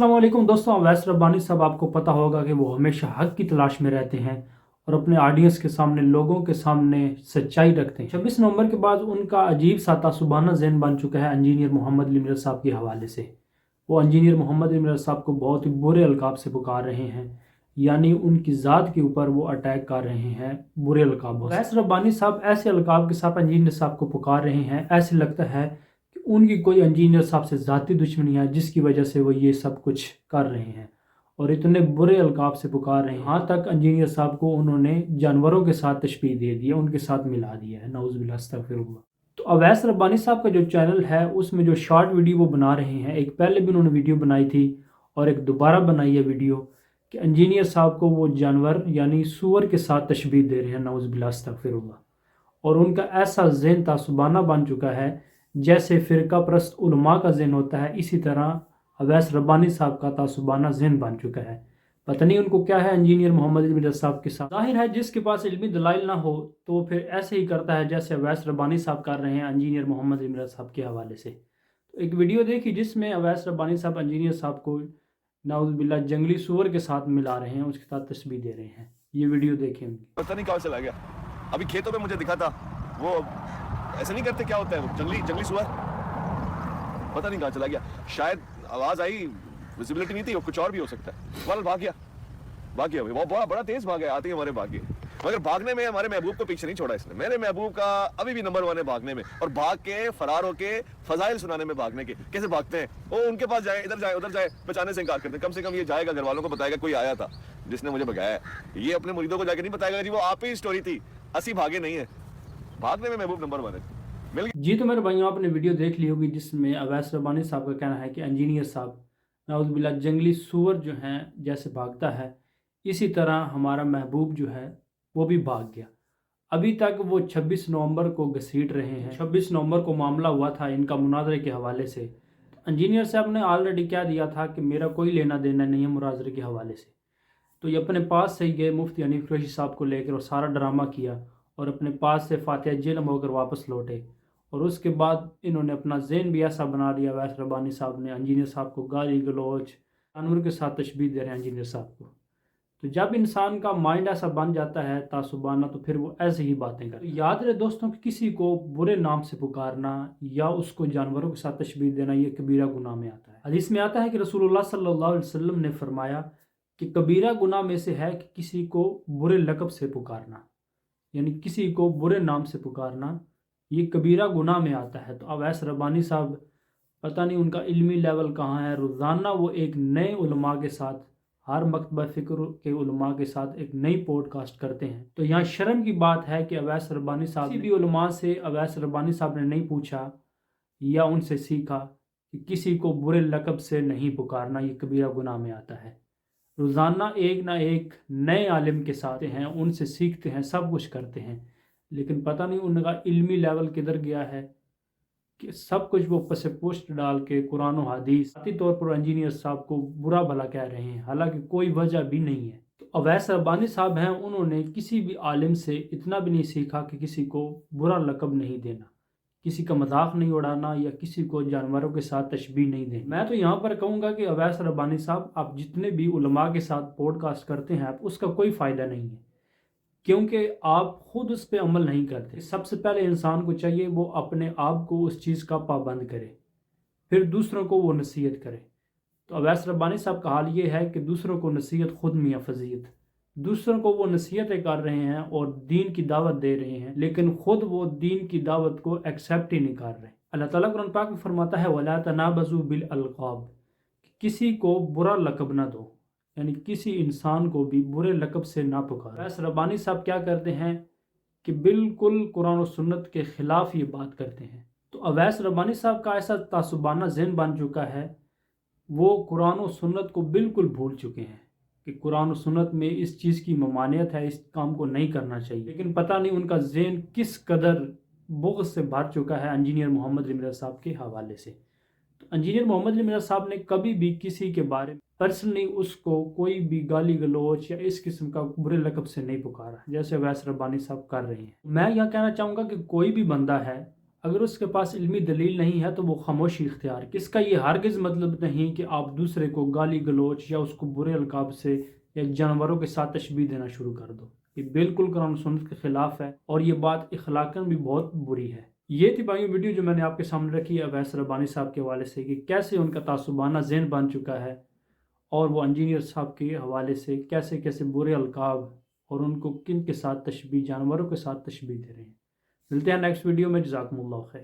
अस्सलाम वालेकुम दोस्तों, अवैस रब्बानी साहब आपको पता होगा कि वो हमेशा हक की तलाश में रहते हैं और अपने ऑडियंस के सामने, लोगों के सामने सच्चाई रखते हैं। 26 नवंबर के बाद उनका अजीब सा तासुबाना ज़हन बन चुका है इंजीनियर मोहम्मद अली मिर्ज़ा साहब के हवाले से। वो इंजीनियर मोहम्मद अली मिर्ज़ा साहब को बहुत ही बुरे अलकाब से पुकार रहे हैं, यानी उनकी ज़ात के ऊपर वो अटैक कर रहे हैं बुरे अलकाबों से। अवैस रब्बानी साहब ऐसे अलकाब के साथ इंजीनियर साहब को पुकार रहे हैं, ऐसे लगता है कि उनकी कोई इंजीनियर साहब से ज़ाती दुश्मनी है जिसकी वजह से वो ये सब कुछ कर रहे हैं और इतने बुरे अलकाब से पुकार रहे हैं। यहाँ तक इंजीनियर साहब को उन्होंने जानवरों के साथ तशबीह दे दिया, उनके साथ मिला दिया है, नऊज़ुबिल्लाह अस्तग़फिरुल्लाह। तो अवैस रब्बानी साहब का जो चैनल है उसमें जो शॉर्ट वीडियो वो बना रहे हैं, एक पहले भी उन्होंने वीडियो बनाई थी और एक दोबारा बनाई है वीडियो कि इंजीनियर साहब को वो जानवर यानी सूअर के साथ तशबीह दे रहे हैं, नऊज़ुबिल्लाह अस्तग़फिरुल्लाह। और उनका ऐसा ज़हन तासुबाना बन चुका है जैसे फ़िरका परस्त उलमा का ज़हन होता है, इसी तरह अवैस रब्बानी साहब का तासुबाना ज़हन बन चुका है। पता नहीं उनको क्या है इंजीनियर मोहम्मद अली मिर्ज़ा साहब के साथ। ज़ाहिर है जिसके पास इल्मी दलाइल ना हो तो फिर ऐसे ही करता है जैसे अवैस रब्बानी साहब कर रहे हैं इंजीनियर मोहम्मद अली मिर्ज़ा साहब के हवाले से। तो एक वीडियो देखी जिसमें अवैस रब्बानी साहब इंजीनियर साहब को नाउज़ुबिल्लाह जंगली सूअर के साथ मिला रहे हैं, उसके साथ तशबीह दे रहे हैं। ये वीडियो देखें उनकी। पता नहीं कहाँ चला गया। अभी खेतों में मुझे दिखा था, वो ऐसे नहीं करते, क्या होता है वो जंगली सुअर, पता नहीं कहाँ चला गया। शायद आवाज आई, विजिबिलिटी नहीं थी, वो कुछ और भी हो सकता है। वाल भाग गया वो बड़ा तेज भाग गया, आते ही हमारे भाग गए। मगर भागने में हमारे महबूब को पीछे नहीं छोड़ा इसने। मेरे महबूब का अभी भी नंबर 1 है भागने में, और भाग के फरार होके फजाइल सुनाने में। भागने के कैसे भागते हैं, वो उनके पास जाए, इधर जाए, उधर जाए, बचाने से इनकार करते हैं। कम से कम ये जाएगा, घर वालों को बताएगा कोई आया था जिसने मुझे भगाया है। ये अपने मुरीदों को जाके नहीं बताएगा जी वो आप ही स्टोरी थी, असी भागे नहीं है। भागने में महबूब नंबर 1 है। जी तो मेरे भाइयों, आपने वीडियो देख ली होगी जिसमें अवैस रब्बानी साहब का कहना है कि इंजीनियर साहब नाउज़ुबिल्लाह जंगली सूअर जो हैं जैसे भागता है, इसी तरह हमारा महबूब जो है वो भी भाग गया। अभी तक वो 26 नवंबर को घसीट रहे हैं। 26 नवंबर को मामला हुआ था इनका मुनाजरे के हवाले से। तो इंजीनियर साहब ने ऑलरेडी क्या दिया था कि मेरा कोई लेना देना नहीं है मुनाजरे के हवाले से। तो ये अपने पास से ही गए मुफ्ती हनीफ कुरैशी साहब को लेकर और सारा ड्रामा किया और अपने पास से फातिहा जेलम होकर वापस लौटे। और उसके बाद इन्होंने अपना ज़हन भी ऐसा बना दिया, अवैस रब्बानी साहब ने इंजीनियर साहब को गाली गलौज जानवर के साथ तशबीह दे रहे हैं इंजीनियर साहब को। तो जब इंसान का माइंड ऐसा बन जाता है तासुबाना, तो फिर वो ऐसे ही बातें करता है। तो याद रहे दोस्तों कि किसी को बुरे नाम से पुकारना या उसको जानवरों के साथ तशबीह देना ये कबीरा गुनाह में आता है। हदीस में आता है कि रसूलुल्लाह सल्लल्लाहु अलैहि वसल्लम ने फरमाया कि कबीरा गुनाह में से है कि किसी को बुरे लक़ब से पुकारना, यानी किसी को बुरे नाम से पुकारना, ये कबीरा गुनाह में आता है। तो अवैस रब्बानी साहब पता नहीं उनका इल्मी लेवल कहाँ है। रोज़ाना वो एक नए उलमा के साथ, हर मकतबा फ़िक्र के उलमा के साथ एक नई पॉडकास्ट करते हैं। तो यहाँ शर्म की बात है कि अवैस रब्बानी साहब किसी भी उलमा से अवैस रब्बानी साहब ने नहीं पूछा या उनसे सीखा कि किसी को बुरे लक़ब से नहीं पुकारना, ये कबीरा गुनाह में आता है। रोज़ाना एक ना एक नए आलिम के साथ हैं, उनसे सीखते हैं, सब कुछ करते हैं, लेकिन पता नहीं उनका इल्मी लेवल किधर गया है कि सब कुछ वो पसे पोस्ट डाल के कुरान और हदीस ज़ाती तौर पर इंजीनियर साहब को बुरा भला कह रहे हैं, हालांकि कोई वजह भी नहीं है। तो अवैस रब्बानी साहब हैं, उन्होंने किसी भी आलिम से इतना भी नहीं सीखा कि किसी को बुरा लक़ब नहीं देना, किसी का मजाक नहीं उड़ाना या किसी को जानवरों के साथ तशबीह नहीं देनी। मैं तो यहाँ पर कहूँगा कि अवैस रब्बानी साहब, आप जितने भी उलमा के साथ पॉडकास्ट करते हैं, आप उसका कोई फ़ायदा नहीं है, क्योंकि आप खुद उस पर अमल नहीं करते। सबसे पहले इंसान को चाहिए वो अपने आप को उस चीज़ का पाबंद करे, फिर दूसरों को वो नसीहत करे। तो अवैस रब्बानी साहब का हाल ये है कि दूसरों को नसीहत खुद मियाँ फजीयत, दूसरों को वो नसीहतें कर रहे हैं और दीन की दावत दे रहे हैं, लेकिन खुद वो दीन की दावत को एक्सेप्ट ही नहीं कर रहे। अल्लाह ताला कुरान पाक में फरमाता है वला तनाबज़ू बिल अलक़ाब, किसी को बुरा लक़ब ना दो, यानी किसी इंसान को भी बुरे लक़ब से ना पुकारो। अवैस रब्बानी साहब क्या करते हैं कि बिल्कुल कुरान और सुन्नत के ख़िलाफ़ ये बात करते हैं। तो अवैस रब्बानी साहब का ऐसा तासुबाना ज़हन बन चुका है, वो कुरान और सुन्नत को बिल्कुल भूल चुके हैं कि कुरान और सुन्नत में इस चीज़ की ममानियत है, इस काम को नहीं करना चाहिए। लेकिन पता नहीं उनका ज़हन किस कदर बुग़्ज़ से भर चुका है इंजीनियर मोहम्मद अली मिर्ज़ा साहब के हवाले से। तो इंजीनियर मोहम्मद अली मिर्ज़ा साहब ने कभी भी किसी के बारे में पर्सनली उसको कोई भी गाली गलौच या इस किस्म का बुरे लक़ब से नहीं पुकारा जैसे अवैस रब्बानी साहब कर रहे हैं। मैं यह कहना चाहूँगा कि कोई भी बंदा है, اگر اس کے پاس علمی دلیل نہیں ہے تو وہ خاموشی اختیار کی۔ اس کا یہ ہرگز مطلب نہیں کہ آپ دوسرے کو گالی گلوچ یا اس کو برے القاب سے یا جانوروں کے ساتھ تشبیہ دینا شروع کر دو۔ یہ بالکل قرآن و سنت کے خلاف ہے اور یہ بات اخلاقاً بھی بہت بری ہے۔ یہ تھی بھائیوں ویڈیو جو میں نے آپ کے سامنے رکھی اویس ربانی صاحب کے حوالے سے کہ کیسے ان کا تعصبانہ ذہن بن چکا ہے اور وہ انجینئر صاحب کے حوالے سے کیسے کیسے برے القاب اور ان کو کن کے ساتھ تشبیہ، جانوروں کے ساتھ تشبیہ دے رہے ہیں۔ ملتے ہیں نیکسٹ ویڈیو میں، جزاکم اللہ خیر۔